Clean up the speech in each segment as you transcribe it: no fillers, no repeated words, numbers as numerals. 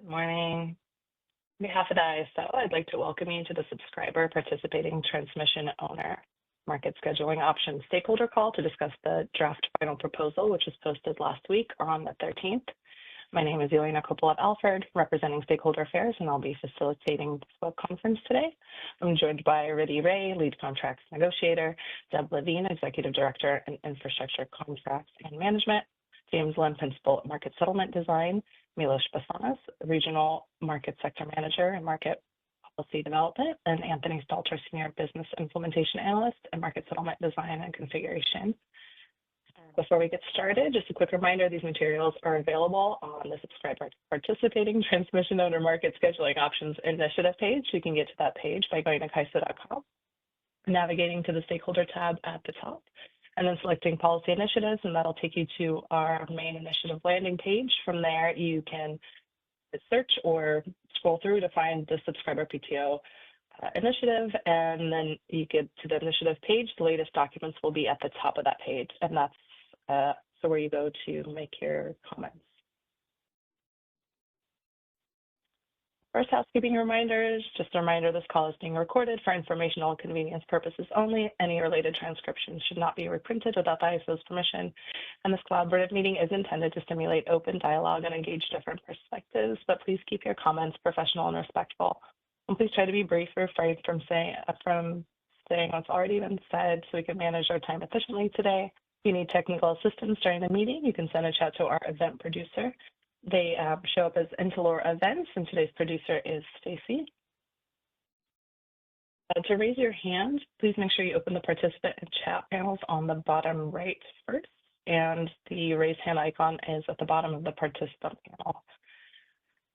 Good morning. On behalf of the ISO, I'd like to welcome you to the subscriber participating transmission owner market scheduling options stakeholder call to discuss the draft final proposal, which was posted last week on the 13th. My name is Elena Coppola-Alford, representing Stakeholder Affairs, and I'll be facilitating this web conference today. I'm joined by Riddy Ray, Lead Contracts Negotiator, Deb Levine, Executive Director in Infrastructure Contracts and Management, James Lynn, Principal Market Settlement Design, Milos Basanas, Regional Market Sector Manager and Market Policy Development, and Anthony Stalter, Senior Business Implementation Analyst and Market Settlement Design and Configuration. Before we get started, just a quick reminder, these materials are available on the Subscriber Participating Transmission Owner Market Scheduling Options Initiative page. You can get to that page by going to CAISO.com, navigating to the Stakeholder tab at the top, and then selecting Policy Initiatives, and that'll take you to our main initiative landing page. From there, you can search or scroll through to find the Subscriber PTO initiative, and then you get to the initiative page. The latest documents will be at the top of that page, and that's so where you go to make your comments. First, housekeeping reminders. Just a reminder, this call is being recorded for informational and convenience purposes only. Any related transcriptions should not be reprinted without the ISO's permission. And this collaborative meeting is intended to stimulate open dialogue and engage different perspectives, but please keep your comments professional and respectful. And please try to be brief or refrain from saying what's already been said so we can manage our time efficiently today. If you need technical assistance during the meeting, you can send a chat to our event producer. They show up as Intelor Events, and today's producer is Stacy. To raise your hand, please make sure you open the participant and chat panels on the bottom right first, and the raise hand icon is at the bottom of the participant panel.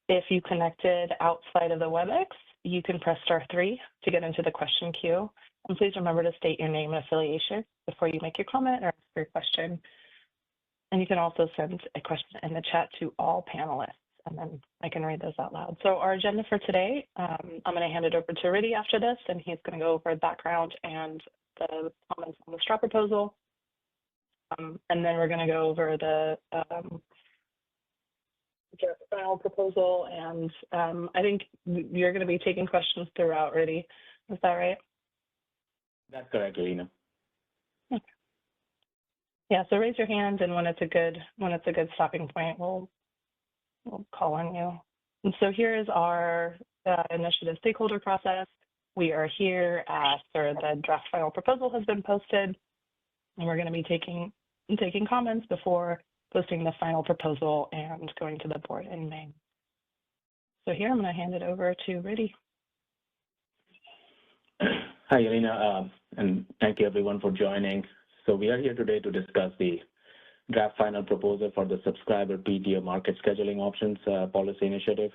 If you connected outside of the WebEx, you can press *3 to get into the question queue. And please remember to state your name and affiliation before you make your comment or ask your question. And you can also send a question in the chat to all panelists, and then I can read those out loud. So our agenda for today, I'm going to hand it over to Riddy after this, and he's going to go over the background and the comments on the straw proposal. And then we're going to go over the final proposal, and I think you're going to be taking questions throughout, Riddy. Is that right? That's correct, Elena. Okay. Yeah, so raise your hand, and when it's a good stopping point, we'll call on you. And so here is our initiative stakeholder process. We are here after the draft final proposal has been posted, and we're going to be taking comments before posting the final proposal and going to the board in May. So here I'm going to hand it over to Riddy. Hi, Elena, and thank you everyone for joining. So we are here today to discuss the draft final proposal for the Subscriber PTO Market Scheduling Options Policy Initiative.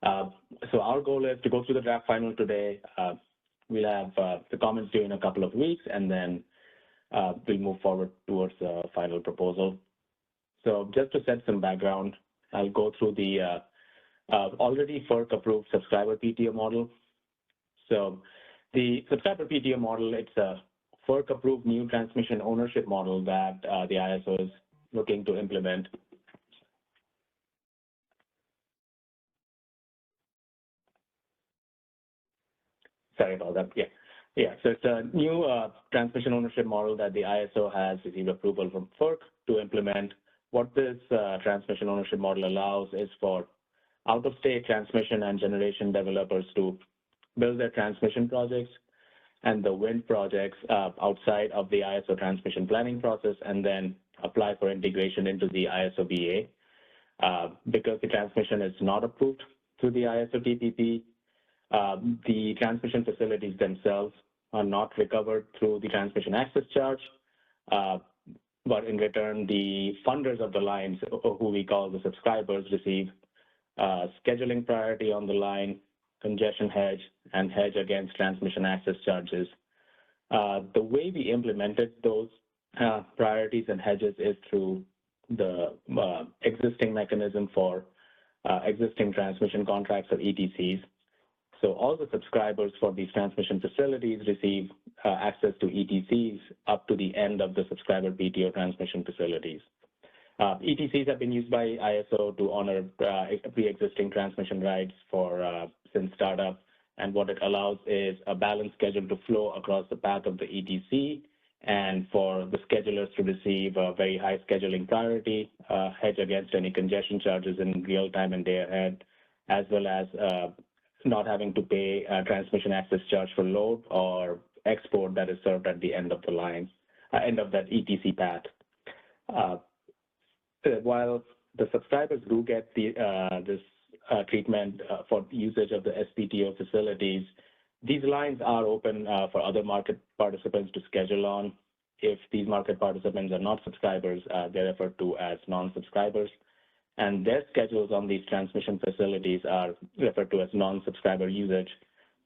So our goal is to go through the draft final today. We'll have the comments due in a couple of weeks, and then we'll move forward towards the final proposal. So just to set some background, I'll go through the already FERC-approved Subscriber PTO model. So the Subscriber PTO model, it's a FERC-approved new transmission ownership model that the ISO is looking to implement. Sorry about that. Yeah. So it's a new transmission ownership model that the ISO has received approval from FERC to implement. What this transmission ownership model allows is for out-of-state transmission and generation developers to build their transmission projects and the wind projects outside of the ISO transmission planning process, and then apply for integration into the ISO BA. Because the transmission is not approved through the ISO TPP, the transmission facilities themselves are not recovered through the transmission access charge, but in return, the funders of the lines, who we call the subscribers, receive scheduling priority on the line, congestion hedge, and hedge against transmission access charges. The way we implemented those priorities and hedges is through the existing mechanism for existing transmission contracts or ETCs. So all the subscribers for these transmission facilities receive access to ETCs up to the end of the Subscriber PTO transmission facilities. ETCs have been used by ISO to honor pre-existing transmission rights for since startup, and what it allows is a balanced schedule to flow across the path of the ETC, and for the schedulers to receive a very high scheduling priority, hedge against any congestion charges in real time and day ahead, as well as not having to pay a transmission access charge for load or export that is served at the end of the line, end of that ETC path. While the subscribers do get this treatment for usage of the SPTO facilities, these lines are open for other market participants to schedule on. If these market participants are not subscribers, they're referred to as non-subscribers, and their schedules on these transmission facilities are referred to as non-subscriber usage.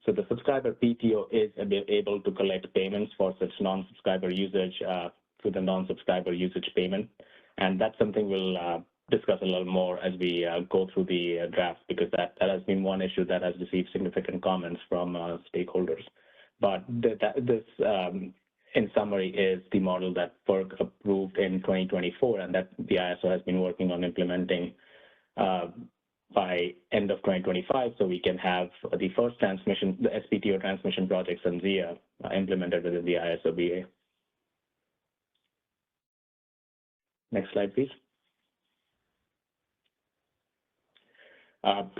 So the subscriber PTO is able to collect payments for such non-subscriber usage through the non-subscriber usage payment. And that's something we'll discuss a little more as we go through the draft, because that has been one issue that has received significant comments from stakeholders. But this, in summary, is the model that FERC approved in 2024 and that the ISO has been working on implementing by end of 2025, so we can have the first transmission, the SPTO transmission projects in ZIA implemented within the ISO BA. Next slide, please.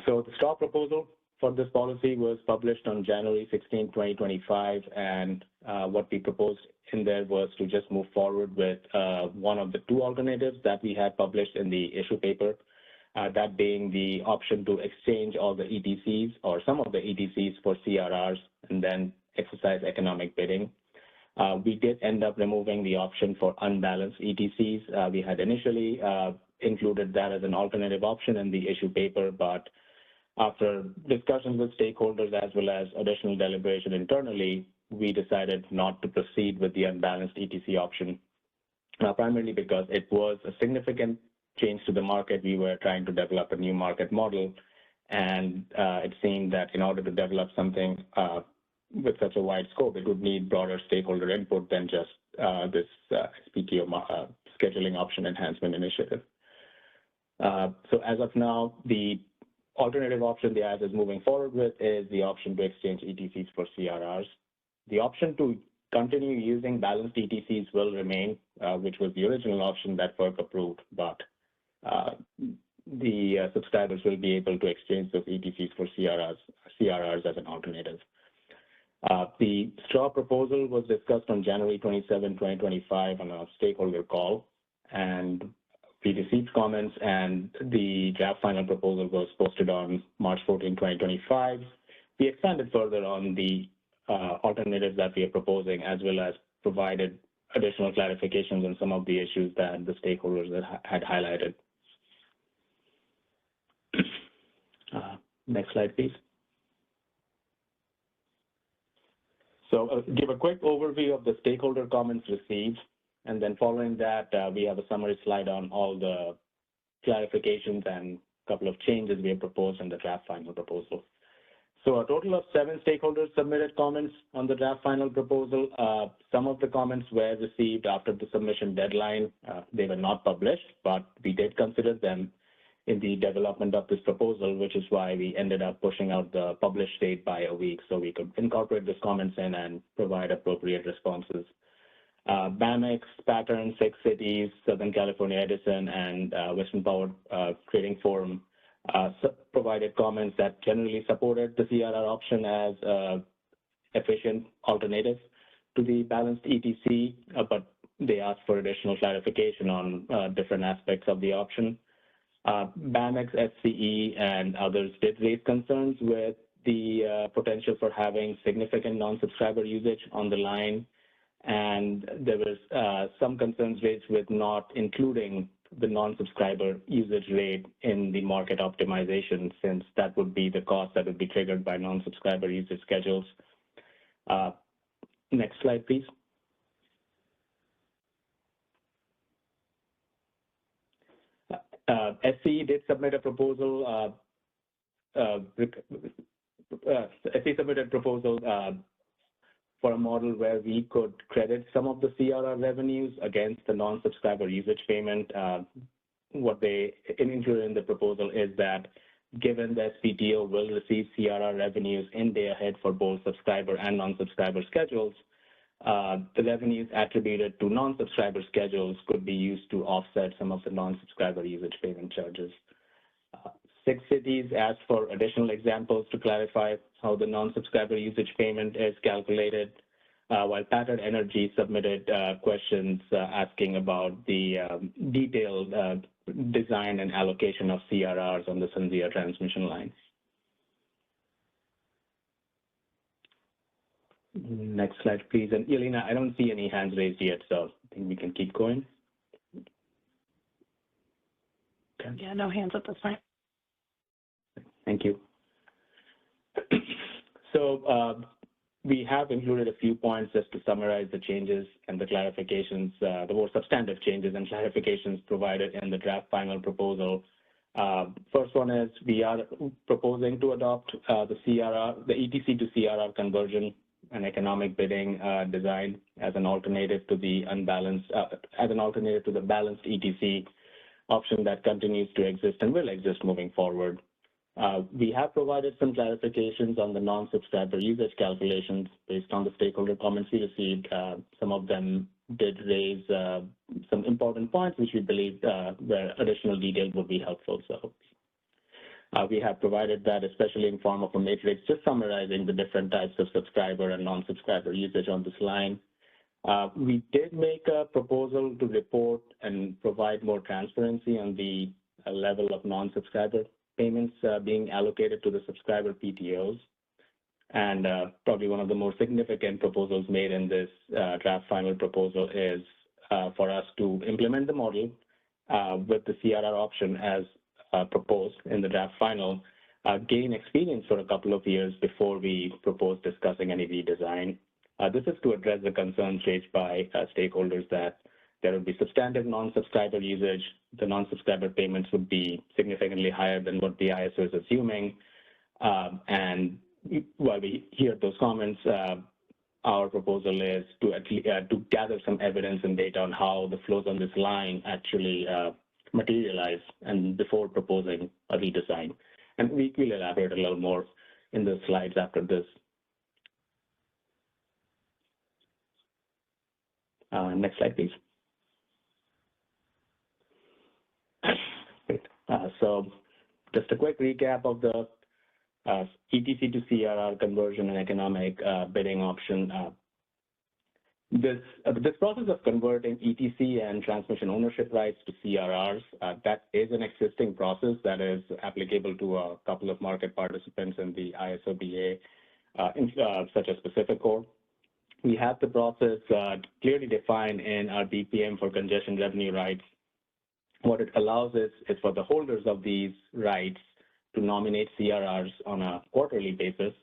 So the STAR proposal for this policy was published on January 16, 2025, and what we proposed in there was to just move forward with one of the two alternatives that we had published in the issue paper, that being the option to exchange all the ETCs or some of the ETCs for CRRs and then exercise economic bidding. We did end up removing the option for unbalanced ETCs. We had initially included that as an alternative option in the issue paper, but after discussions with stakeholders as well as additional deliberation internally, we decided not to proceed with the unbalanced ETC option, primarily because it was a significant change to the market. We were trying to develop a new market model, and it seemed that in order to develop something with such a wide scope, it would need broader stakeholder input than just this SPTO scheduling option enhancement initiative. So as of now, the alternative option the ISO is moving forward with is the option to exchange ETCs for CRRs. The option to continue using balanced ETCs will remain, which was the original option that FERC approved, but the subscribers will be able to exchange those ETCs for CRRs as an alternative. The STRAW proposal was discussed on January 27, 2025 on a stakeholder call, and we received comments, and the draft final proposal was posted on March 14, 2025. We expanded further on the alternatives that we are proposing, as well as provided additional clarifications on some of the issues that the stakeholders had highlighted. Next slide, please. So give a quick overview of the stakeholder comments received, and then following that, we have a summary slide on all the clarifications and a couple of changes we have proposed in the draft final proposal. So a total of 7 stakeholders submitted comments on the draft final proposal. Some of the comments were received after the submission deadline. They were not published, but we did consider them in the development of this proposal, which is why we ended up pushing out the published date by a week so we could incorporate these comments in and provide appropriate responses. BAMX, Pattern, 6 cities, Southern California Edison, and Western Power Trading Forum provided comments that generally supported the CRR option as an efficient alternative to the balanced ETC, but they asked for additional clarification on different aspects of the option. BAMX, SCE, and others did raise concerns with the potential for having significant non-subscriber usage on the line, and there was some concerns raised with not including the non-subscriber usage rate in the market optimization, since that would be the cost that would be triggered by non-subscriber usage schedules. Next slide, please. SCE did submit a proposal. SCE submitted a proposal for a model where we could credit some of the CRR revenues against the non-subscriber usage payment. what they included in the proposal is that given the SPTO will receive CRR revenues in day ahead for both subscriber and non-subscriber schedules, the revenues attributed to non-subscriber schedules could be used to offset some of the non-subscriber usage payment charges. 6 cities asked for additional examples to clarify how the non-subscriber usage payment is calculated, while Pattern Energy submitted questions asking about the detailed design and allocation of CRRs on the SunZia transmission lines. Next slide, please. And Elena, I don't see any hands raised yet, so I think we can keep going. Okay. Yeah, no hands at this point. Thank you. So we have included a few points just to summarize the changes and the clarifications, the more substantive changes and clarifications provided in the draft final proposal. First one is we are proposing to adopt the ETC to CRR conversion and economic bidding design as an alternative to the balanced ETC option that continues to exist and will exist moving forward. We have provided some clarifications on the non-subscriber usage calculations based on the stakeholder comments we received. Some of them did raise some important points, which we believe where additional detail would be helpful. So we have provided that, especially in form of a matrix, just summarizing the different types of subscriber and non-subscriber usage on this line. We did make a proposal to report and provide more transparency on the level of non-subscriber payments being allocated to the subscriber PTOs. And probably one of the more significant proposals made in this draft final proposal is for us to implement the model with the CRR option as proposed in the draft final, gain experience for a couple of years before we propose discussing any redesign. This is to address the concerns raised by stakeholders that there would be substantive non-subscriber usage. The non-subscriber payments would be significantly higher than what the ISO is assuming. And while we hear those comments, our proposal is to gather some evidence and data on how the flows on this line actually materialize and before proposing a redesign. And we will elaborate a little more in the slides after this. Next slide, please. Great. So just a quick recap of the ETC to CRR conversion and economic bidding option. This process of converting ETC and transmission ownership rights to CRRs, that is an existing process that is applicable to a couple of market participants in the ISO-BA, such as PacifiCorp. We have the process clearly defined in our BPM for congestion revenue rights. What it allows is for the holders of these rights to nominate CRRs on a quarterly basis.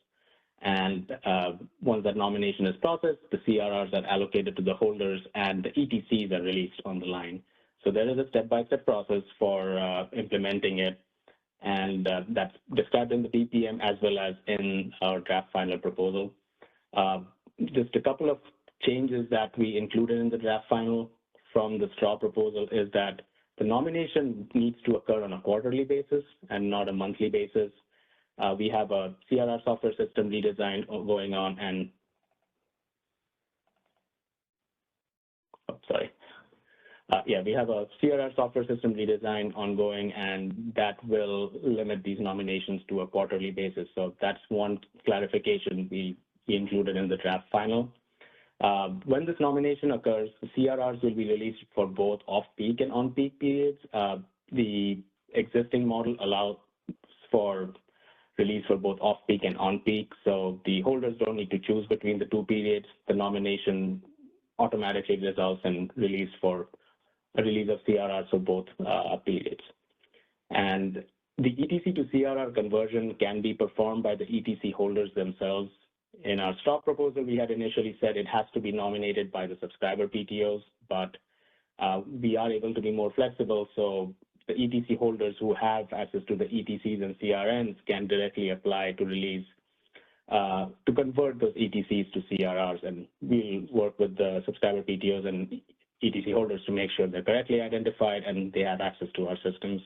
And once that nomination is processed, the CRRs are allocated to the holders and the ETCs are released on the line. So there is a step-by-step process for implementing it. And that's described in the BPM as well as in our draft final proposal. Just a couple of changes that we included in the draft final from the straw proposal is that the nomination needs to occur on a quarterly basis and not a monthly basis. We have a CRR software system redesign going on and, we have a CRR software system redesign ongoing, and that will limit these nominations to a quarterly basis. So that's one clarification we included in the draft final. When this nomination occurs, the CRRs will be released for both off-peak and on-peak periods. The existing model allows for release for both off-peak and on-peak, so the holders don't need to choose between the two periods. The nomination automatically results in release of CRRs for both periods. And the ETC to CRR conversion can be performed by the ETC holders themselves. In our stock proposal, we had initially said it has to be nominated by the subscriber PTOs, but we are able to be more flexible, so the ETC holders who have access to the ETCs and CRNs can directly apply to release, to convert those ETCs to CRRs, and we'll work with the subscriber PTOs and ETC holders to make sure they're correctly identified and they have access to our systems.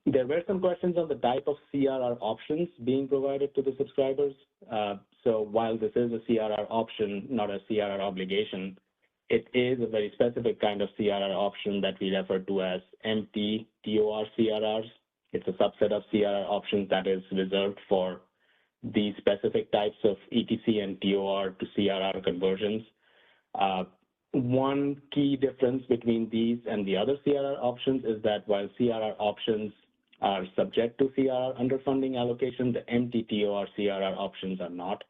There were some questions on the type of CRR options being provided to the subscribers. So while this is a CRR option, not a CRR obligation, it is a very specific kind of CRR option that we refer to as empty TOR CRRs. It's a subset of CRR options that is reserved for these specific types of ETC and TOR to CRR conversions. One key difference between these and the other CRR options is that while CRR options are subject to CRR underfunding allocation, the empty TOR CRR options are not.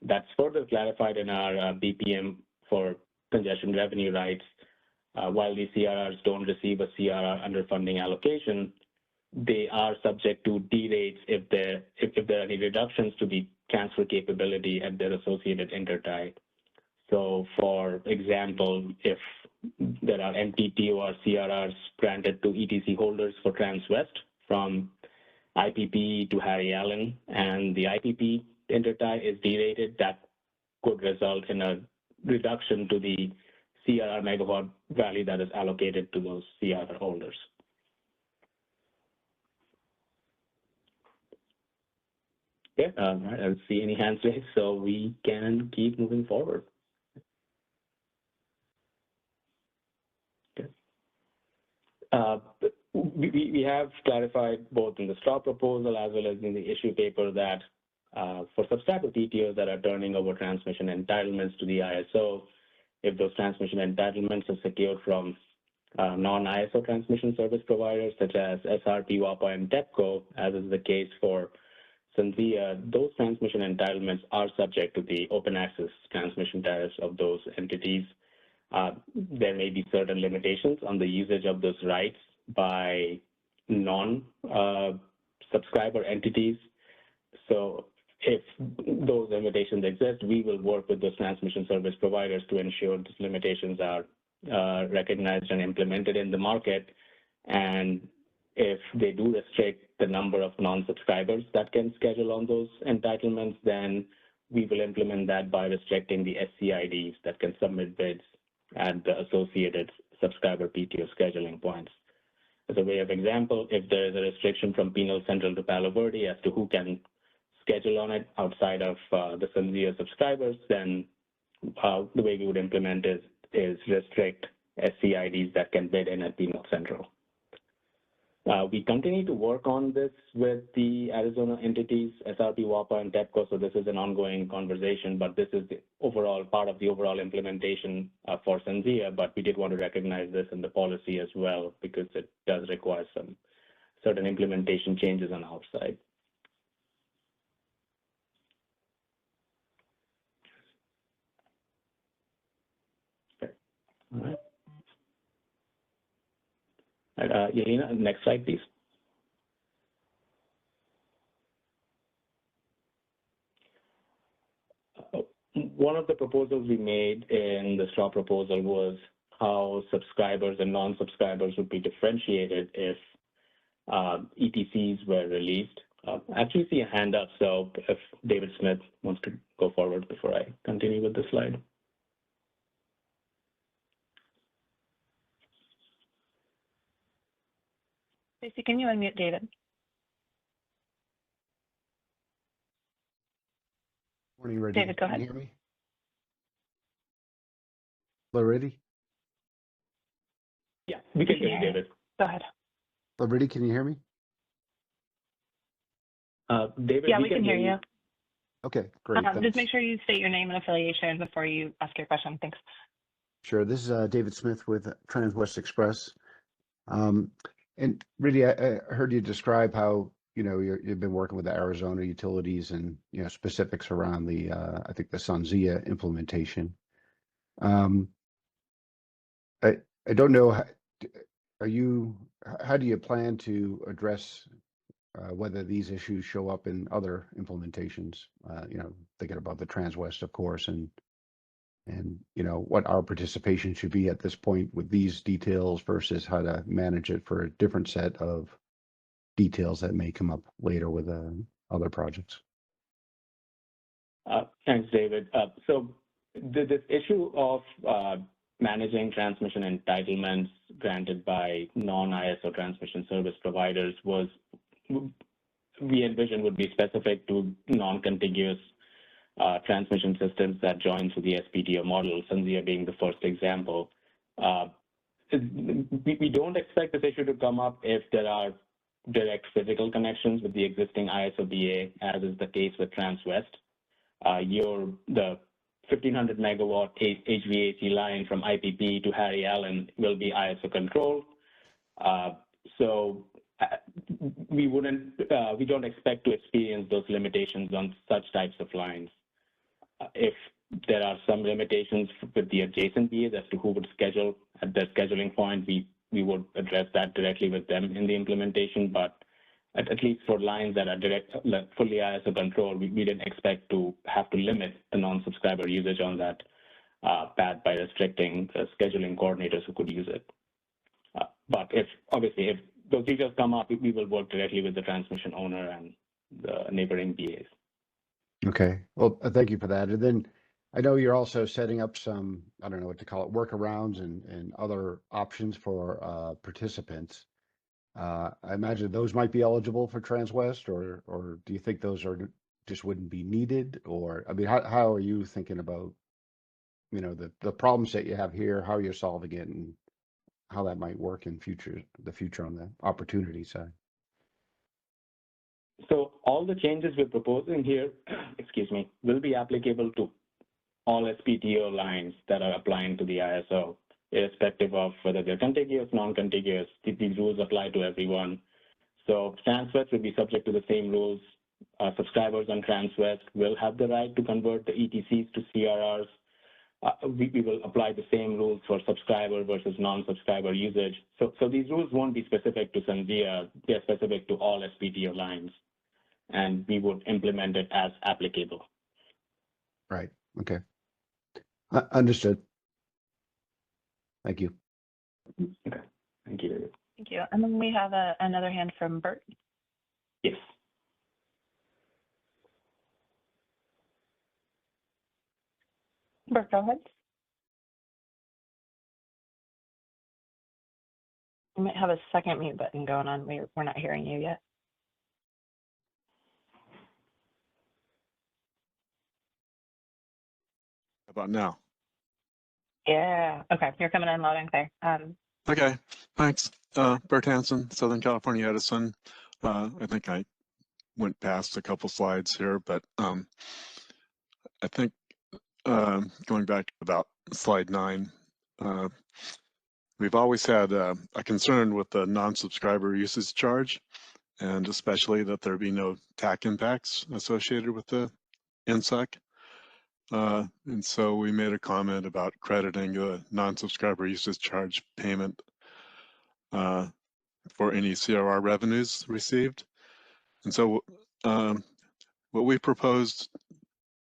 That's further clarified in our BPM for congestion revenue rights. While the CRRs don't receive a CRR underfunding allocation, they are subject to derates if there are any reductions to the transfer capability at their associated intertie. So for example, if there are empty TOR CRRs granted to ETC holders for Transwest from IPP to Harry Allen, and the IPP intertie is derated, that could result in a reduction to the CRR megawatt value that is allocated to those CRR holders. Okay, I don't see any hands raised, so we can keep moving forward. Okay. We have clarified both in the straw proposal as well as in the issue paper that for subscriber TTOs that are turning over transmission entitlements to the ISO, if those transmission entitlements are secured from non-ISO transmission service providers such as SRP, WAPA, and TEPCO, as is the case for SunZia, those transmission entitlements are subject to the open access transmission tariffs of those entities. There may be certain limitations on the usage of those rights by non-subscriber entities. So if those limitations exist, we will work with those transmission service providers to ensure those limitations are recognized and implemented in the market. And if they do restrict the number of non-subscribers that can schedule on those entitlements, then we will implement that by restricting the SCIDs that can submit bids at the associated subscriber PTO scheduling points. As a way of example, if there is a restriction from Penal Central to Palo Verde as to who can schedule on it outside of the SunZia subscribers, then the way we would implement is restrict SCIDs that can bid in at Penal Central. We continue to work on this with the Arizona entities, SRP, WAPA, and TEPCO, so this is an ongoing conversation, but this is the overall part of the overall implementation for SunZia, but we did want to recognize this in the policy as well because it does require some certain implementation changes on our side. Okay. All right. Yelena, next slide, please. One of the proposals we made in the straw proposal was how subscribers and non-subscribers would be differentiated if ETCs were released. I actually see a hand up, so if David Smith wants to go forward before I continue with the slide. Stacey, can you unmute David? Morning, Reddy. David, go ahead. Can you hear me? Hello, Reddy? Yeah, we can hear you, David. Go ahead. Hello, Reddy, can you hear me? David, Yeah, we can hear you. Okay, great. Just make sure you state your name and affiliation before you ask your question. Thanks. Sure. This is David Smith with Transwest Express. And really, I heard you describe how, you've been working with the Arizona utilities and, specifics around the, I think the SunZia implementation. I don't know, how do you plan to address whether these issues show up in other implementations, thinking about the Transwest, of course, and what our participation should be at this point with these details versus how to manage it for a different set of details that may come up later with other projects. Thanks, David. So this issue of managing transmission entitlements granted by non-ISO transmission service providers we envision would be specific to non-contiguous transmission systems that join to the SPTO model, SunZia being the first example. We don't expect this issue to come up if there are direct physical connections with the existing ISO-BA, as is the case with Transwest. The 1,500 megawatt HVAC line from IPP to Harry Allen will be ISO controlled. We don't expect to experience those limitations on such types of lines. If there are some limitations with the adjacent BAs as to who would schedule at their scheduling point, we would address that directly with them in the implementation, but at least for lines that are fully ISO controlled, we didn't expect to have to limit the non-subscriber usage on that path by restricting the scheduling coordinators who could use it. But if those details come up, we will work directly with the transmission owner and the neighboring BAs. Okay, well, thank you for that. And then I know you're also setting up some, I don't know what to call it, workarounds and other options for participants. I imagine those might be eligible for Transwest, or do you think those just wouldn't be needed? Or, I mean, how are you thinking about, the problems that you have here, how you're solving it, and how that might work in the future on the opportunity side? So all the changes we're proposing here, will be applicable to all SPTO lines that are applying to the ISO, irrespective of whether they're contiguous, non-contiguous. These rules apply to everyone. So Transwest will be subject to the same rules. Subscribers on Transwest will have the right to convert the ETCs to CRRs. We will apply the same rules for subscriber versus non-subscriber usage. So these rules won't be specific to SunZia. They're specific to all SPTO lines, and we would implement it as applicable. Right. Okay. Understood. Thank you. Okay. Thank you, David. Thank you. And then we have another hand from Bert. Yes. Bert, go ahead. You might have a second mute button going on. We're not hearing you yet. How about now? Yeah. Okay. You're coming in loud and clear. Okay, thanks. Bert Hansen, Southern California Edison. I think I went past a couple slides here, but I think going back to about slide 9, we've always had a concern with the non-subscriber usage charge, and especially that there be no TAC impacts associated with the NSUC. And so we made a comment about crediting a non-subscriber usage charge payment for any CRR revenues received. And so what we proposed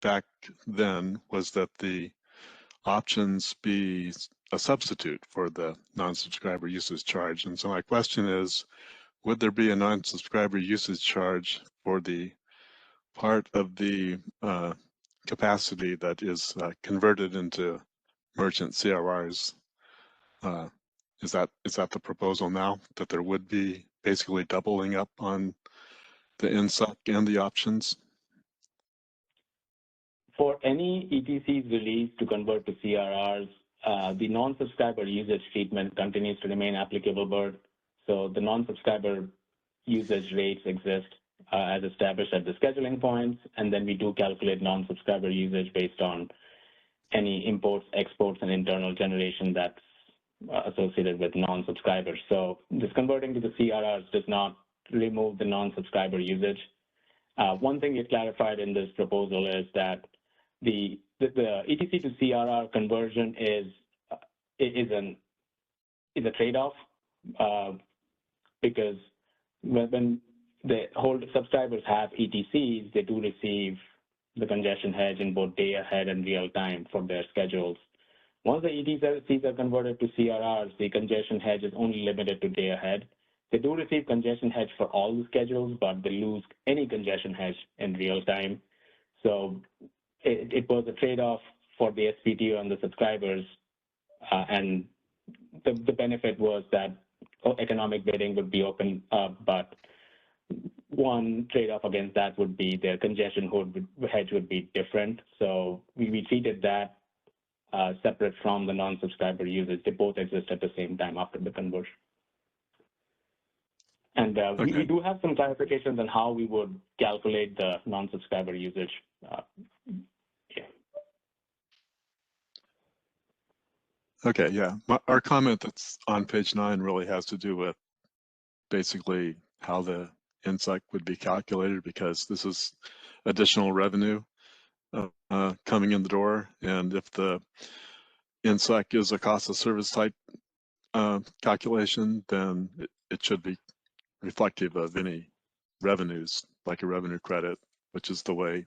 back then was that the options be a substitute for the non-subscriber usage charge. And so my question is, would there be a non-subscriber usage charge for the part of the capacity that is converted into merchant CRRs? Is that the proposal now, that there would be basically doubling up on the NSUC and the options? For any ETCs released to convert to CRRs, the non-subscriber usage treatment continues to remain applicable, Bert. So the non-subscriber usage rates exist as established at the scheduling points, and then we do calculate non-subscriber usage based on any imports, exports, and internal generation that's associated with non-subscribers. So this converting to the CRRs does not remove the non-subscriber usage. One thing we clarified in this proposal is that the ETC to CRR conversion is a trade-off because when the whole subscribers have ETCs, they do receive the congestion hedge in both day ahead and real time for their schedules. Once the ETCs are converted to CRRs, the congestion hedge is only limited to day ahead. They do receive congestion hedge for all the schedules, but they lose any congestion hedge in real time. So it was a trade-off for the SPTO and the subscribers and the benefit was that economic bidding would be open, but one trade-off against that would be the congestion hedge would be different. So we treated that separate from the non-subscriber usage. They both exist at the same time after the conversion. And we do have some clarifications on how we would calculate the non-subscriber usage. Okay, yeah. Our comment that's on page 9 really has to do with basically how the INSEC would be calculated, because this is additional revenue coming in the door. And if the INSEC is a cost of service type calculation, then it should be reflective of any revenues, like a revenue credit, which is the way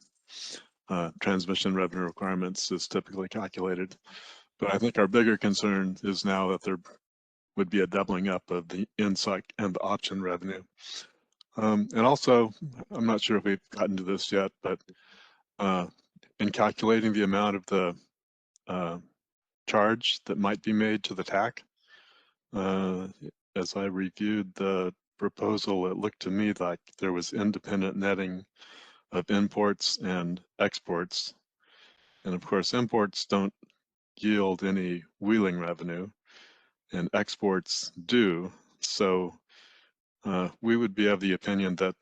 transmission revenue requirements is typically calculated. But I think our bigger concern is now that there would be a doubling up of the INSEC and the option revenue. And also, I'm not sure if we've gotten to this yet, but in calculating the amount of the charge that might be made to the TAC, as I reviewed the proposal, it looked to me like there was independent netting of imports and exports. And of course, imports don't yield any wheeling revenue, and exports do. So we would be of the opinion that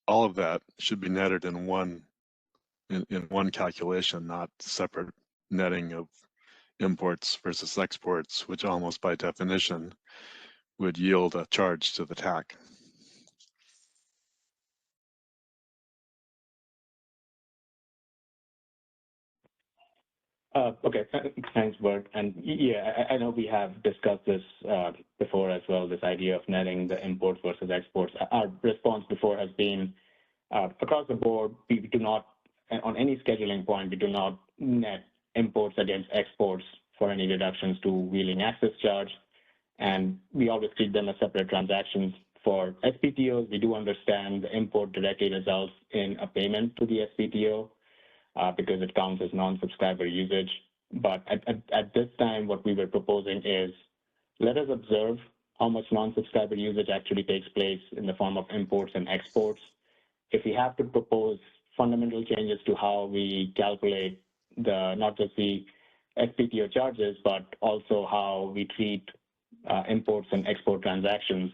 all of that should be netted in one calculation, not separate netting of imports versus exports, which almost by definition would yield a charge to the TAC. Okay, thanks, Bert. And yeah, I know we have discussed this before as well, this idea of netting the imports versus exports. Our response before has been across the board, we do not, on any scheduling point, we do not net imports against exports for any reductions to wheeling access charge. And we always treat them as separate transactions. For SPTOs, we do understand the import directly results in a payment to the SPTO. Because it counts as non-subscriber usage. But at this time, what we were proposing is let us observe how much non-subscriber usage actually takes place in the form of imports and exports. If we have to propose fundamental changes to how we calculate not just the SPTO charges, but also how we treat imports and export transactions,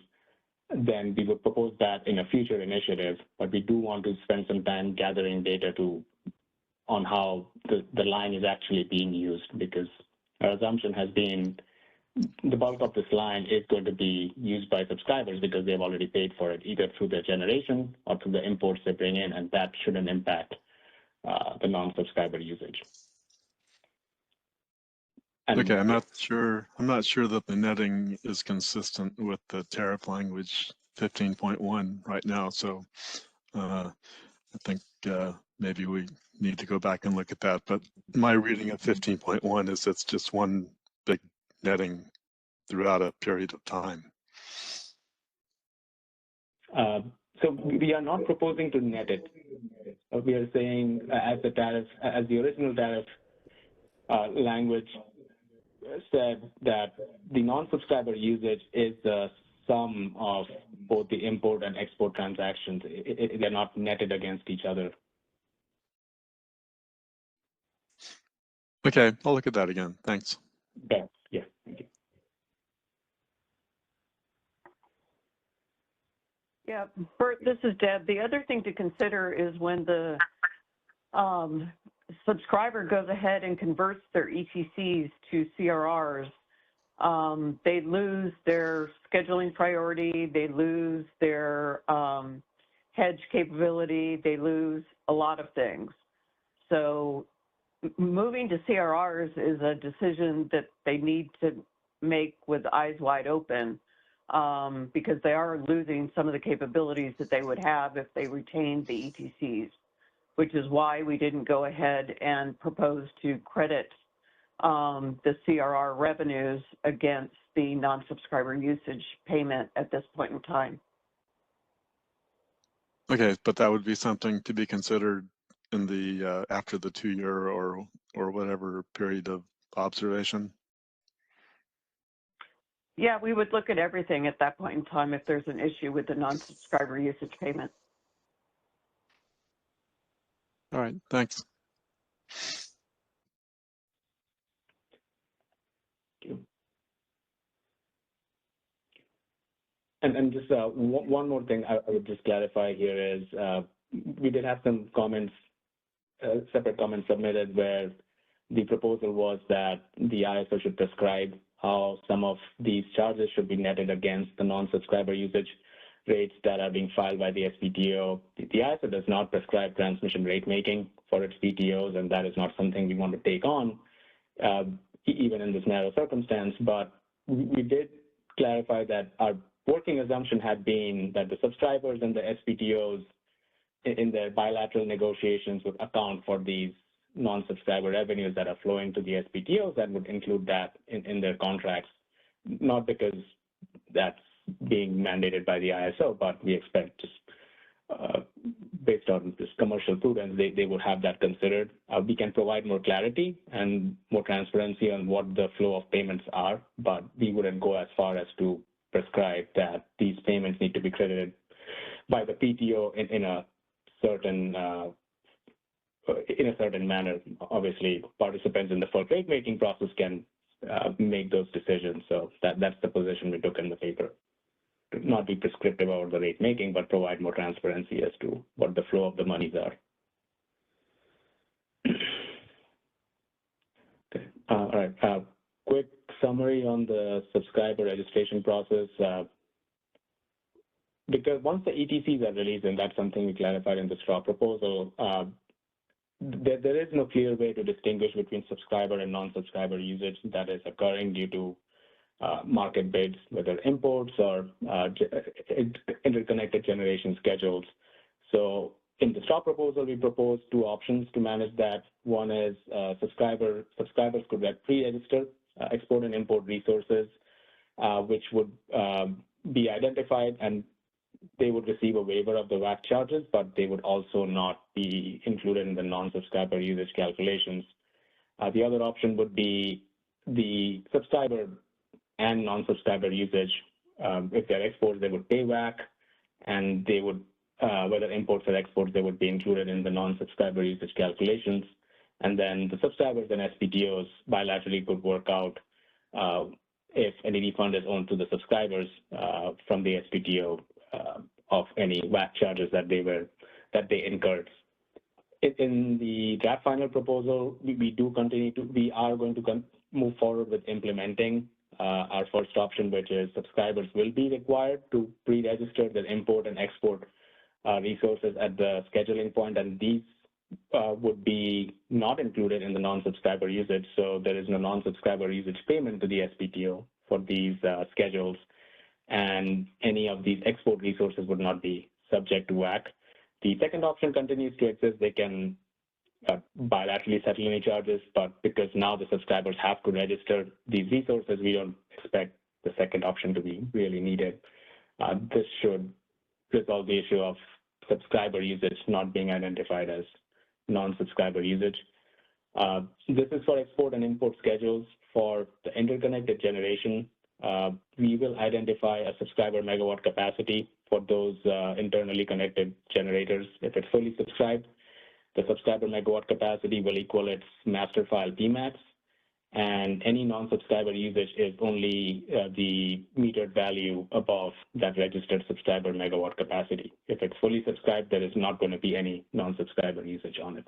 then we would propose that in a future initiative. But we do want to spend some time gathering data on how the line is actually being used, because our assumption has been the bulk of this line is going to be used by subscribers because they've already paid for it, either through their generation or through the imports they bring in, and that shouldn't impact the non-subscriber usage. And okay, I'm not sure that the netting is consistent with the tariff language 15.1 right now. So I think maybe we need to go back and look at that. But my reading of 15.1 is it's just one big netting throughout a period of time. So we are not proposing to net it. We are saying as the original tariff language said that the non-subscriber usage is the sum of both the import and export transactions. They're not netted against each other. Okay, I'll look at that again. Thanks. Okay. Yeah. Thank you. Yeah, Bert, this is Deb. The other thing to consider is when the subscriber goes ahead and converts their ETCs to CRRs, they lose their scheduling priority, they lose their hedge capability, they lose a lot of things. So moving to CRRs is a decision that they need to make with eyes wide open, because they are losing some of the capabilities that they would have if they retained the ETCs, which is why we didn't go ahead and propose to credit the CRR revenues against the non-subscriber usage payment at this point in time. Okay, but that would be something to be considered in the after the 2-year or whatever period of observation. Yeah, we would look at everything at that point in time if there's an issue with the non-subscriber usage payment. All right, thanks. And just one more thing I would just clarify here is we did have some comments, separate comments submitted where the proposal was that the ISO should prescribe how some of these charges should be netted against the non-subscriber usage rates that are being filed by the SPTO. The ISO does not prescribe transmission rate making for its PTOs, and that is not something we want to take on, even in this narrow circumstance. But we did clarify that our working assumption had been that the subscribers and the SPTOs in their bilateral negotiations would account for these non-subscriber revenues that are flowing to the SPTOs and would include that in their contracts, not because that's being mandated by the ISO, but we expect just based on this commercial prudence, they would have that considered. We can provide more clarity and more transparency on what the flow of payments are, but we wouldn't go as far as to prescribe that these payments need to be credited by the PTO in a certain manner. Obviously, participants in the FERC rate making process can make those decisions. So that's the position we took in the paper. To not be prescriptive about the rate making, but provide more transparency as to what the flow of the monies are. Okay. All right. Quick summary on the subscriber registration process. Because once the ETCs are released, and that's something we clarified in the straw proposal, there is no clear way to distinguish between subscriber and non-subscriber usage that is occurring due to market bids, whether imports or interconnected generation schedules. So in the straw proposal, we proposed two options to manage that. One is subscribers could pre-register export and import resources, which would be identified, and they would receive a waiver of the WAC charges, but they would also not be included in the non-subscriber usage calculations. The other option would be the subscriber and non-subscriber usage. If they're exports, they would pay WAC, and they would, whether imports or exports, they would be included in the non-subscriber usage calculations. And then the subscribers and SPTOs bilaterally could work out if any refund is owed to the subscribers from the SPTO of any WAC charges that they incurred. In the draft final proposal, we are going to move forward with implementing our first option, which is subscribers will be required to pre-register their import and export resources at the scheduling point, and these would be not included in the non-subscriber usage. So there is no non-subscriber usage payment to the SPTO for these schedules, and any of these export resources would not be subject to WAC. The second option continues to exist. They can bilaterally settle any charges, but because now the subscribers have to register these resources, we don't expect the second option to be really needed. This should resolve the issue of subscriber usage not being identified as non-subscriber usage. This is for export and import schedules. For the interconnected generation, we will identify a subscriber megawatt capacity for those internally connected generators. If it's fully subscribed, the subscriber megawatt capacity will equal its master file PMAX, and any non-subscriber usage is only the metered value above that registered subscriber megawatt capacity. If it's fully subscribed, there is not going to be any non-subscriber usage on it.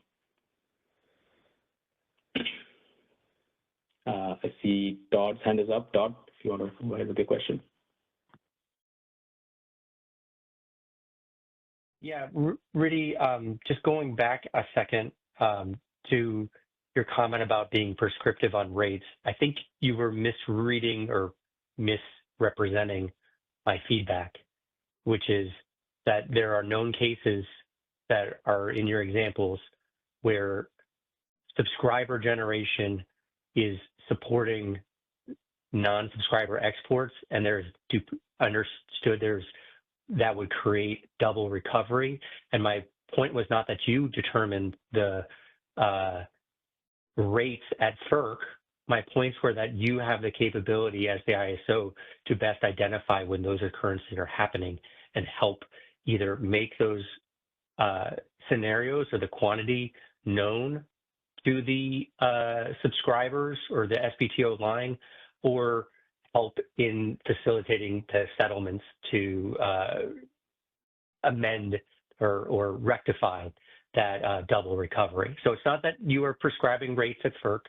I see Todd's hand is up. Todd, if you want to go ahead with your question. Yeah, Rudy, just going back a second to your comment about being prescriptive on rates, I think you were misreading or misrepresenting my feedback, which is that there are known cases that are in your examples where subscriber generation is supporting non-subscriber exports, and that would create double recovery. And my point was not that you determined the rates at FERC my points were that you have the capability as the ISO to best identify when those occurrences are happening and help either make those scenarios or the quantity known to the subscribers or the SPTO line, or help in facilitating the settlements to amend or rectify that double recovery. So it's not that you are prescribing rates at FERC.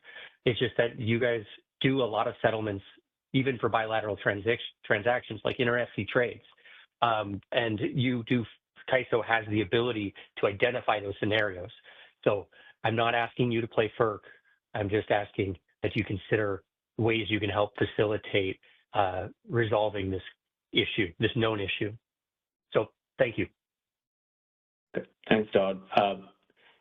It's just that you guys do a lot of settlements, even for bilateral transactions like inter-FC trades. And you do, CAISO has the ability to identify those scenarios. So I'm not asking you to play FERC. I'm just asking that you consider ways you can help facilitate resolving this issue, this known issue. So thank you. Thanks, Todd.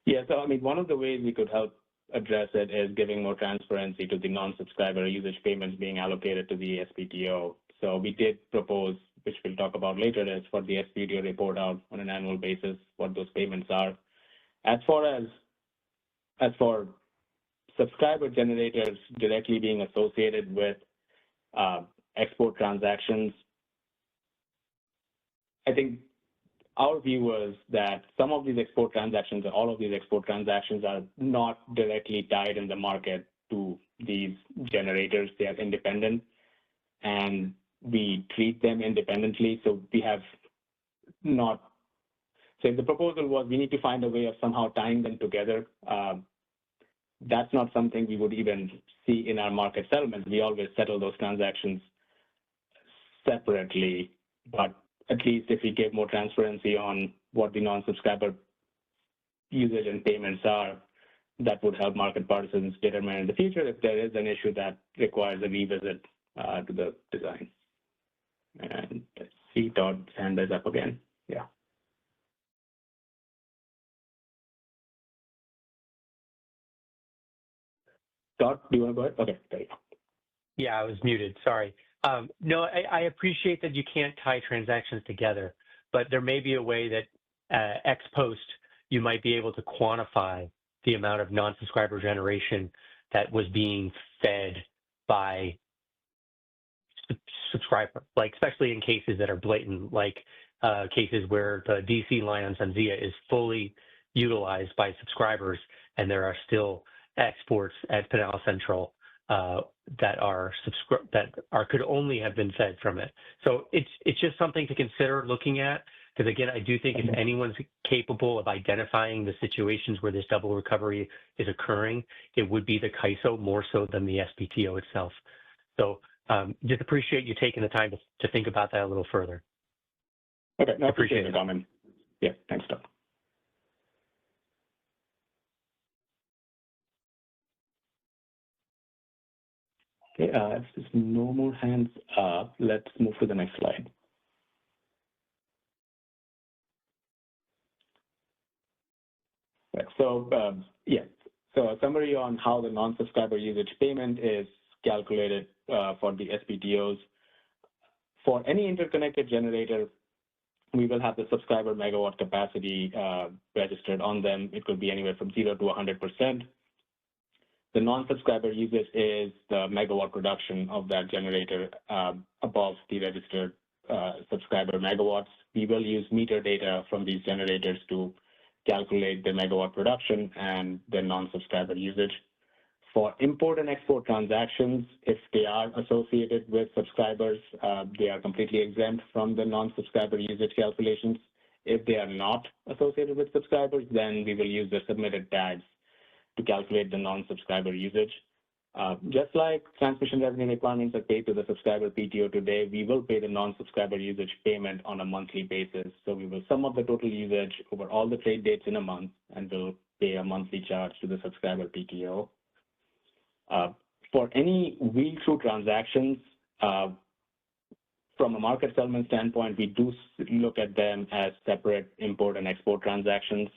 Yeah, so I mean, one of the ways we could help address it is giving more transparency to the non-subscriber usage payments being allocated to the SPTO. So we did propose, which we'll talk about later, is for the SPTO report out on an annual basis what those payments are. As for subscriber generators directly being associated with export transactions, I think our view was that some of these export transactions, or all of these export transactions, are not directly tied in the market to these generators. They are independent, and we treat them independently. So we have not, so if the proposal was we need to find a way of somehow tying them together, that's not something we would even see in our market settlements. We always settle those transactions separately, but at least if we give more transparency on what the non-subscriber usage and payments are, that would help market participants determine in the future if there is an issue that requires a revisit to the design. And let's see, Todd's hand is up again. Yeah. Todd, do you want to go ahead? Okay, there you go. Yeah, I was muted, sorry. No, I appreciate that you can't tie transactions together, but there may be a way that ex post, you might be able to quantify the amount of non-subscriber generation that was being fed by subscriber, like especially in cases that are blatant, like cases where the DC line on SunZia is fully utilized by subscribers and there are still exports at Pinal Central that could only have been fed from it. So it's just something to consider looking at, because again, I do think if anyone's capable of identifying the situations where this double recovery is occurring, it would be the CAISO more so than the SPTO itself. So just appreciate you taking the time to think about that a little further. Okay, no, I appreciate the comment. Yeah, thanks, Doug. Okay, if there's no more hands up, let's move to the next slide. Right, so, so a summary on how the non-subscriber usage payment is calculated for the SPTOs. For any interconnected generator, we will have the subscriber megawatt capacity registered on them. It could be anywhere from 0 to 100%. The non-subscriber usage is the megawatt production of that generator above the registered subscriber megawatts. We will use meter data from these generators to calculate the megawatt production and the non-subscriber usage. For import and export transactions, if they are associated with subscribers, they are completely exempt from the non-subscriber usage calculations. If they are not associated with subscribers, then we will use the submitted tags to calculate the non-subscriber usage. Just like transmission revenue requirements are paid to the subscriber PTO today, we will pay the non-subscriber usage payment on a monthly basis. So we will sum up the total usage over all the trade dates in a month, and we'll pay a monthly charge to the subscriber PTO. For any wheel-through transactions, from a market settlement standpoint, we do look at them as separate import and export transactions.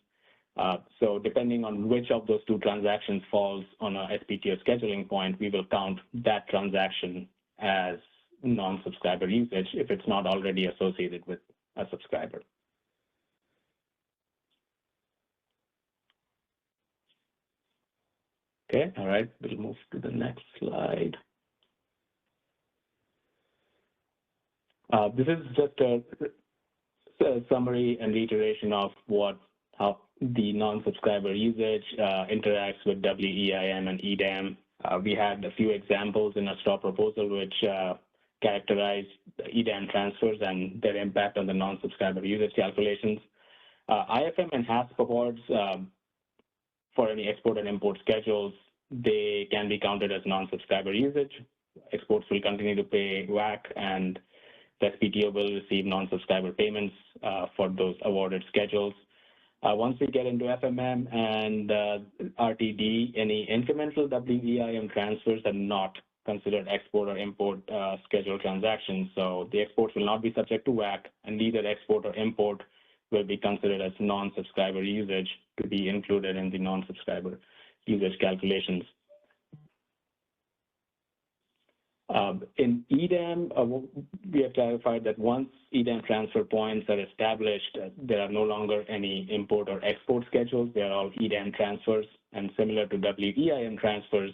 So depending on which of those two transactions falls on a SPTO scheduling point, we will count that transaction as non-subscriber usage if it's not already associated with a subscriber. Okay, all right, we'll move to the next slide. This is just a summary and reiteration of how the non-subscriber usage interacts with WEIM and EDAM. We had a few examples in our STOP proposal which characterize the EDAM transfers and their impact on the non-subscriber usage calculations. IFM and HASP awards for any export and import schedules, they can be counted as non-subscriber usage. Exports will continue to pay WAC, and the SPTO will receive non-subscriber payments for those awarded schedules. Once we get into FMM and RTD, any incremental WEIM transfers are not considered export or import schedule transactions. So the exports will not be subject to WAC, and neither export or import will be considered as non-subscriber usage to be included in the non-subscriber usage calculations. In EDAM, we have clarified that once EDAM transfer points are established, there are no longer any import or export schedules. They are all EDAM transfers, and similar to WEIM transfers,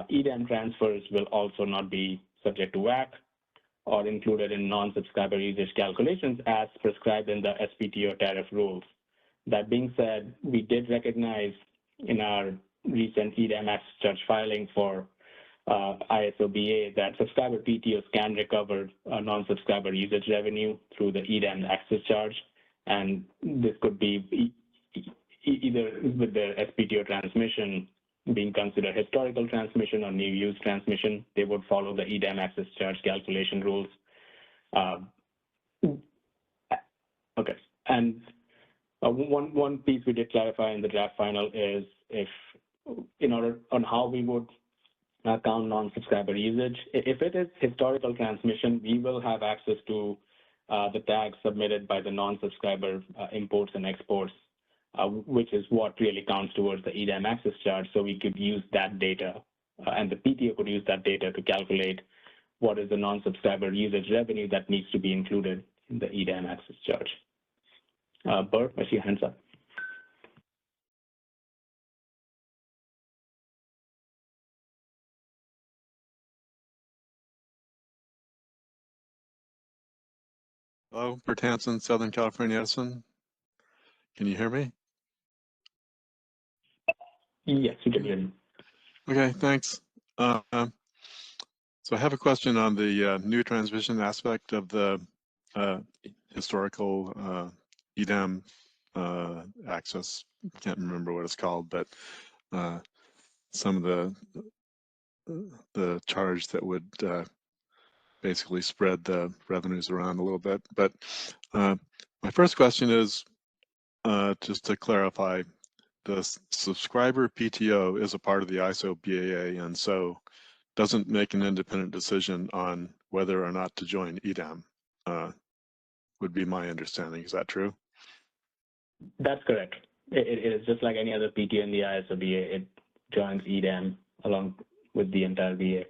EDAM transfers will also not be subject to WAC or included in non-subscriber usage calculations as prescribed in the SPTO tariff rules. That being said, we did recognize in our recent EDAM access charge filing for ISO-BA that subscriber PTOs can recover non-subscriber usage revenue through the EDAM access charge, and this could be either with the SPTO transmission being considered historical transmission or new use transmission. They would follow the EDAM access charge calculation rules. Okay, and one piece we did clarify in the draft final is if in order on how we would count non-subscriber usage. If it is historical transmission, we will have access to the tags submitted by the non-subscriber imports and exports, which is what really counts towards the EDAM access charge. So we could use that data, and the PTO could use that data to calculate what is the non-subscriber usage revenue that needs to be included in the EDAM access charge. Bert, I see your hands up. Hello, Bert Hansen, Southern California Edison. Can you hear me? Yes, we can hear you. Okay, thanks. So I have a question on the new transmission aspect of the historical EDAM access. Can't remember what it's called, but some of the charge that would basically spread the revenues around a little bit. But my first question is just to clarify, the subscriber PTO is a part of the ISO-BAA, and so doesn't make an independent decision on whether or not to join EDAM, would be my understanding. Is that true? That's correct. It is just like any other PTO in the ISO-BA. It joins EDAM along with the entire BA.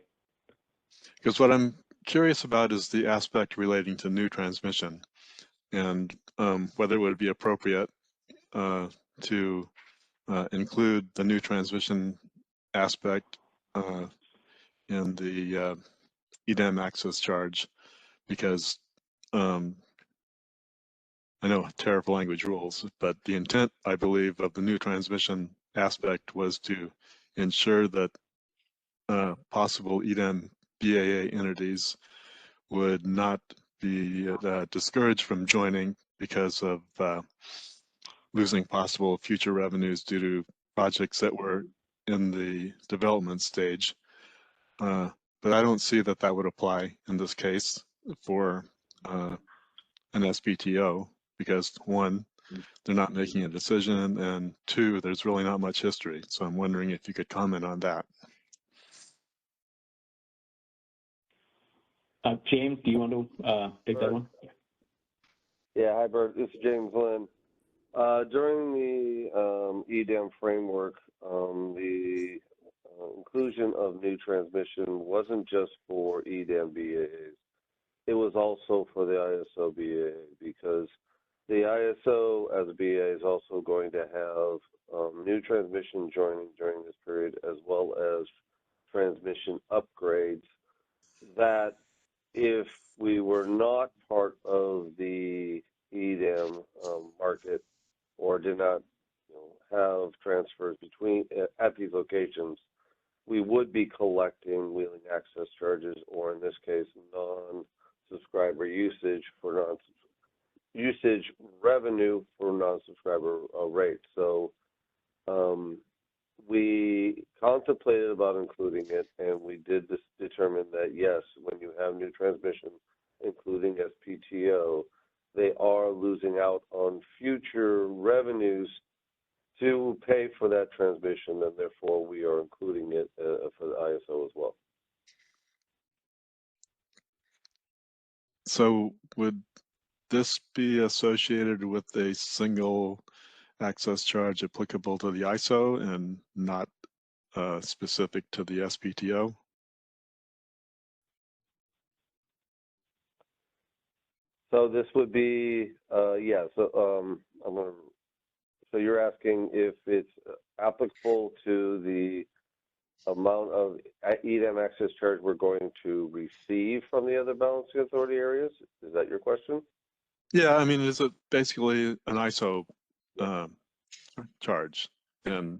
Because what I'm curious about is the aspect relating to new transmission, and whether it would be appropriate to include the new transmission aspect in the EDAM access charge, because I know tariff language rules, but the intent, I believe, of the new transmission aspect was to ensure that possible EDAM BAA entities would not be discouraged from joining because of losing possible future revenues due to projects that were in the development stage. But I don't see that that would apply in this case for an SPTO, because one, they're not making a decision, and two, there's really not much history. So I'm wondering if you could comment on that. James, do you want to take that one? Yeah, hi, Bert. This is James Lynn. During the EDAM framework, the inclusion of new transmission wasn't just for EDAM BAAs. It was also for the ISO BAA, because the ISO as a BA is also going to have new transmission joining during this period, as well as transmission upgrades that if we were not part of the EDAM market or did not have transfers between at these locations, we would be collecting wheeling access charges, or in this case, non-subscriber usage for usage revenue for non-subscriber rates. So we contemplated about including it, and we did determine that yes, when you have new transmission, including SPTO, they are losing out on future revenues to pay for that transmission, and therefore we are including it for the ISO as well. So would this be associated with a single access charge applicable to the ISO and not specific to the SPTO? So this would be, yeah, so so you're asking if it's applicable to the amount of EDAM access charge we're going to receive from the other balancing authority areas? Is that your question? Yeah, I mean, is it basically an ISO charge? And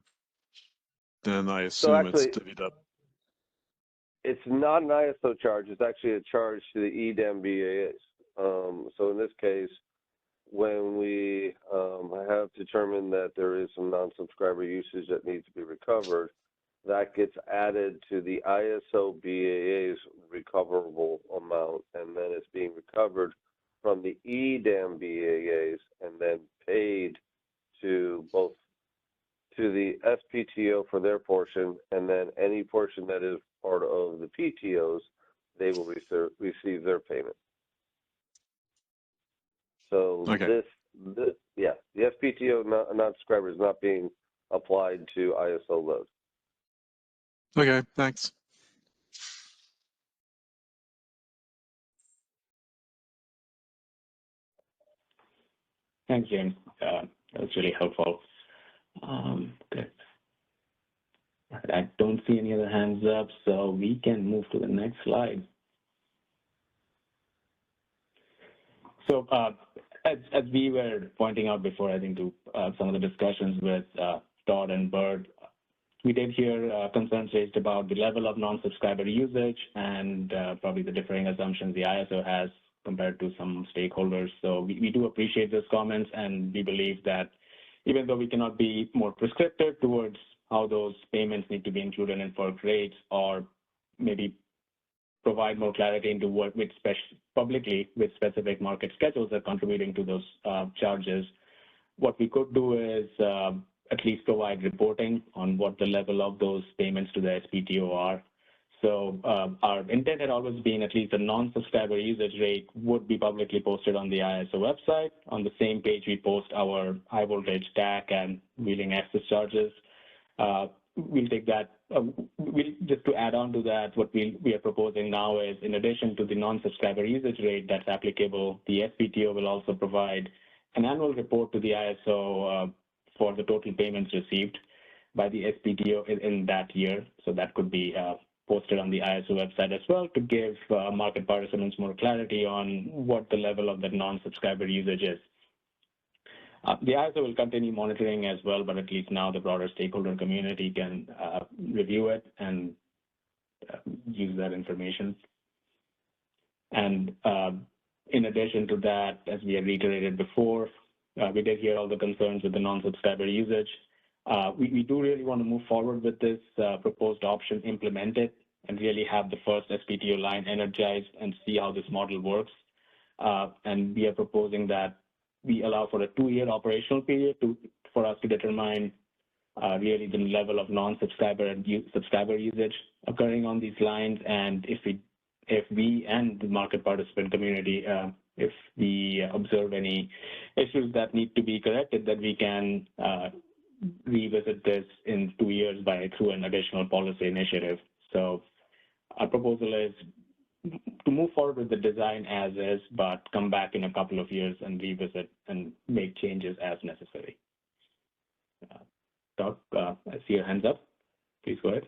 then I assume it's divvied up. It's not an ISO charge. It's actually a charge to the EDAM BAAs. So in this case, when we have determined that there is some non-subscriber usage that needs to be recovered, that gets added to the ISO BAA's recoverable amount, and then it's being recovered from the EDAM BAAs and then paid to both to the SPTO for their portion, and then any portion that is part of the PTOs, they will receive their payment. So okay. Yeah, the SPTO non-subscriber is not being applied to ISO load. Okay, thanks. Thanks, James. That was really helpful. Good. I don't see any other hands up, so we can move to the next slide. So as we were pointing out before, I think to some of the discussions with Todd and Bert, we did hear concerns raised about the level of non-subscriber usage and probably the differing assumptions the ISO has compared to some stakeholders. So we do appreciate those comments, and we believe that even though we cannot be more prescriptive towards how those payments need to be included in FERC rates, or maybe provide more clarity into what publicly with specific market schedules are contributing to those charges, what we could do is at least provide reporting on what the level of those payments to the SPTO are. So our intent had always been at least the non-subscriber usage rate would be publicly posted on the ISO website. On the same page, we post our high voltage TAC and wheeling access charges. We'll take that. Just to add on to that, what we are proposing now is, in addition to the non-subscriber usage rate that's applicable, the SPTO will also provide an annual report to the ISO for the total payments received by the SPTO in that year. So that could be posted on the ISO website as well to give market participants more clarity on what the level of the non-subscriber usage is. The ISO will continue monitoring as well, but at least now the broader stakeholder community can review it and use that information. And in addition to that, as we have reiterated before, we did hear all the concerns with the non-subscriber usage. We do really want to move forward with this proposed option implemented and really have the first SPTO line energized and see how this model works. And we are proposing that we allow for a 2-year operational period for us to determine really the level of non-subscriber and subscriber usage occurring on these lines. And if we and the market participant community, if we observe any issues that need to be corrected, that we can revisit this in 2 years through an additional policy initiative. So our proposal is to move forward with the design as is, but come back in a couple of years and revisit and make changes as necessary. Doug, I see your hands up. Please go ahead.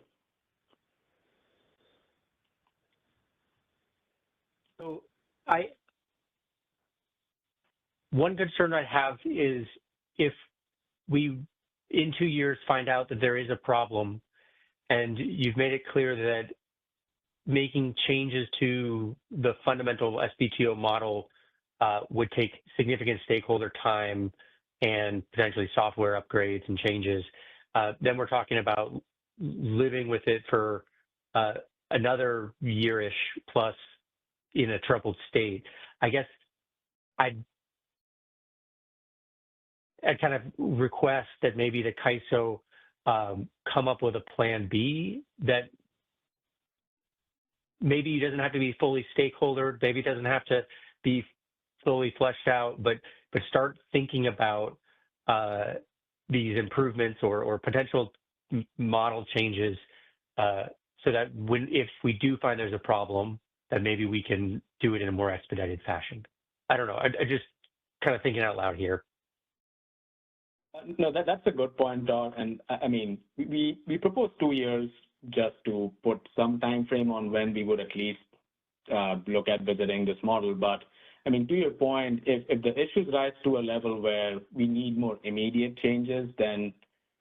So one concern I have is if we, in 2 years, find out that there is a problem, and you've made it clear that making changes to the fundamental SBTO model would take significant stakeholder time and potentially software upgrades and changes, then we're talking about living with it for another year-ish plus in a troubled state. I guess I'd kind of request that maybe the CAISO come up with a plan B that maybe doesn't have to be fully stakeholder, maybe it doesn't have to be fully fleshed out, but start thinking about these improvements or potential model changes so that if we do find there's a problem, that maybe we can do it in a more expedited fashion. I don't know. I just kind of thinking out loud here. No, that's a good point, Todd. And I mean, we proposed 2 years just to put some time frame on when we would at least look at visiting this model. But I mean, to your point, if the issues rise to a level where we need more immediate changes, then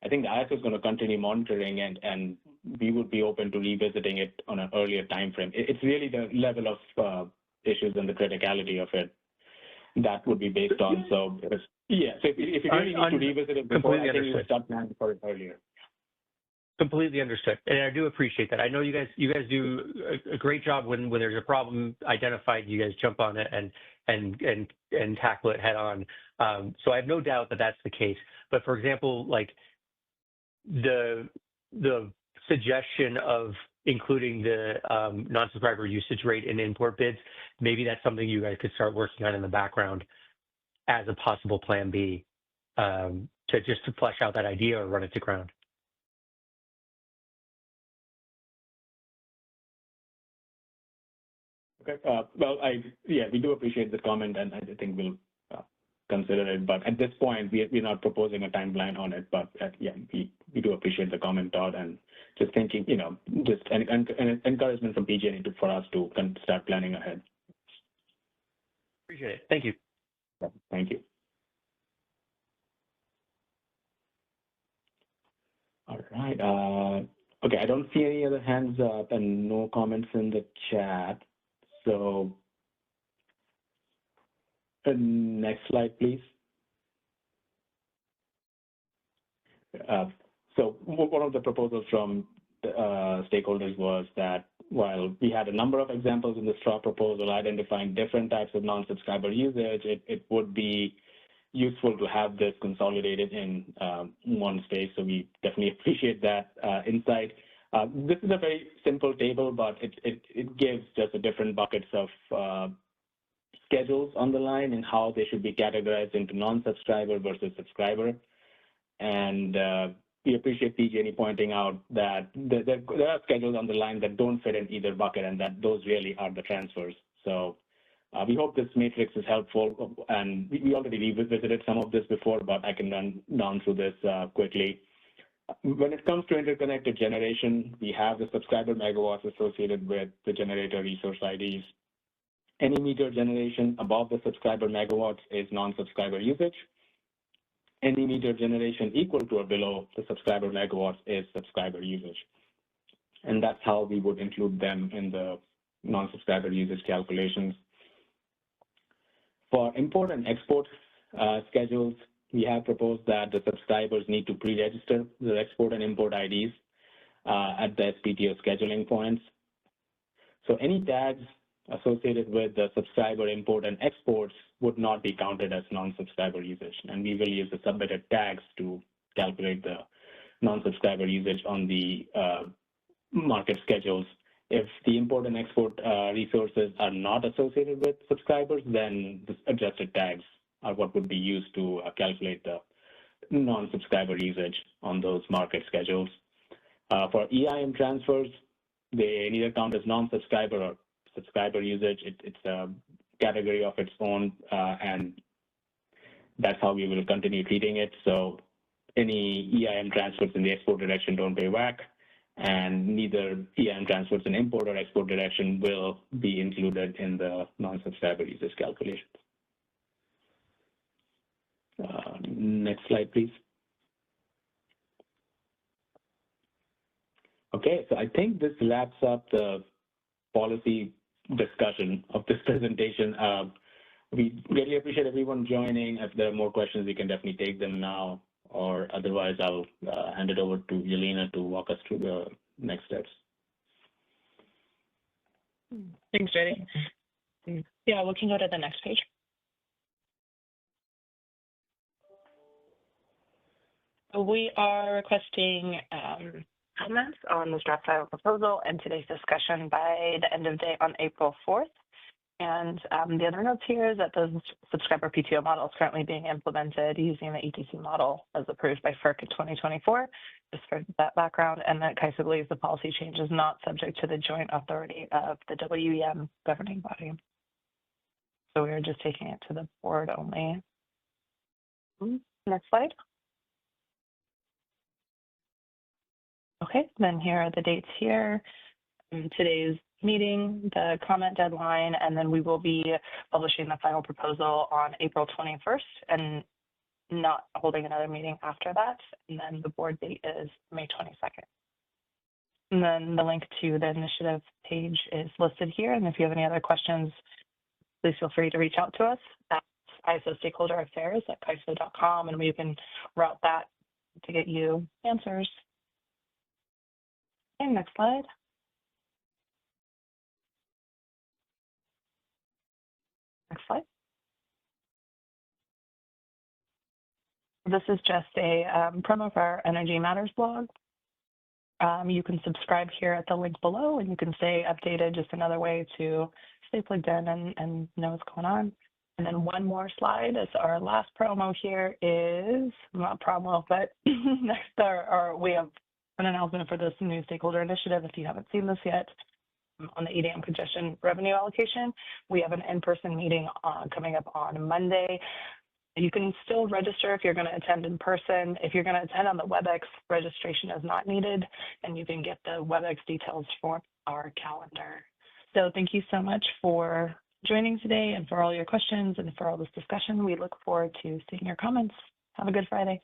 I think the ISO is going to continue monitoring, and we would be open to revisiting it on an earlier time frame. It's really the level of issues and the criticality of it that would be based on. So yeah, so if you really need to revisit it before, I think you would start planning for it earlier. Completely understood, and I do appreciate that. I know you guys do a great job when there's a problem identified. You guys jump on it and tackle it head on. So I have no doubt that that's the case. But for example, like the suggestion of including the non-subscriber usage rate in import bids, maybe that's something you guys could start working on in the background as a possible plan B to flesh out that idea or run it to ground. Okay. Well, we do appreciate the comment, and I think we'll consider it. But at this point, we're not proposing a timeline on it. But we do appreciate the comment, Todd, and just thinking, just an encouragement from PG&E for us to start planning ahead. Appreciate it. Thank you. Thank you. All right. Okay, I don't see any other hands up and no comments in the chat. So next slide, please. So one of the proposals from stakeholders was that while we had a number of examples in the straw proposal identifying different types of non-subscriber usage, it would be useful to have this consolidated in one space. So we definitely appreciate that insight. This is a very simple table, but it gives just a different buckets of schedules on the line and how they should be categorized into non-subscriber versus subscriber. And we appreciate PG&E pointing out that there are schedules on the line that don't fit in either bucket, and that those really are the transfers. So we hope this matrix is helpful, and we already revisited some of this before, but I can run down through this quickly. When it comes to interconnected generation, we have the subscriber megawatts associated with the generator resource IDs. Any meter generation above the subscriber megawatts is non-subscriber usage. Any meter generation equal to or below the subscriber megawatts is subscriber usage. And that's how we would include them in the non-subscriber usage calculations. For import and export schedules, we have proposed that the subscribers need to pre-register their export and import IDs at the SBTO scheduling points. So any tags associated with the subscriber import and exports would not be counted as non-subscriber usage. And we will use the submitted tags to calculate the non-subscriber usage on the market schedules. If the import and export resources are not associated with subscribers, then the adjusted tags are what would be used to calculate the non-subscriber usage on those market schedules. For EIM transfers, they neither count as non-subscriber or subscriber usage. It's a category of its own, and that's how we will continue treating it. So any EIM transfers in the export direction don't pay WAC, and neither EIM transfers in import or export direction will be included in the non-subscriber usage calculations. Next slide, please. Okay, so I think this wraps up the policy discussion of this presentation. We really appreciate everyone joining. If there are more questions, we can definitely take them now, or otherwise I'll hand it over to Yelena to walk us through the next steps. Thanks, JD. Yeah, we can go to the next page. We are requesting comments on this draft final proposal and today's discussion by the end of day on April 4th. And the other notes here is that the subscriber PTO model is currently being implemented using the ETC model as approved by FERC in 2024, just for that background, and that CAISO believes the policy change is not subject to the joint authority of the WEM governing body. So we are just taking it to the board only. Next slide. Okay, then here are the dates here. Today's meeting, the comment deadline, and then we will be publishing the final proposal on April 21st and not holding another meeting after that. And then the board date is May 22nd. And then the link to the initiative page is listed here. And if you have any other questions, please feel free to reach out to us at isostakeholderaffairs@kaiso.com, and we can route that to get you answers. Okay, next slide. Next slide. This is just a promo for our Energy Matters blog. You can subscribe here at the link below, and you can stay updated, just another way to stay plugged in and know what's going on. And then one more slide is our last promo here is, not promo, but next we have an announcement for this new stakeholder initiative. If you haven't seen this yet, on the EDM congestion revenue allocation, we have an in-person meeting coming up on Monday. You can still register if you're going to attend in person. If you're going to attend on the WebEx, registration is not needed, and you can get the WebEx details for our calendar. So thank you so much for joining today and for all your questions and for all this discussion. We look forward to seeing your comments. Have a good Friday.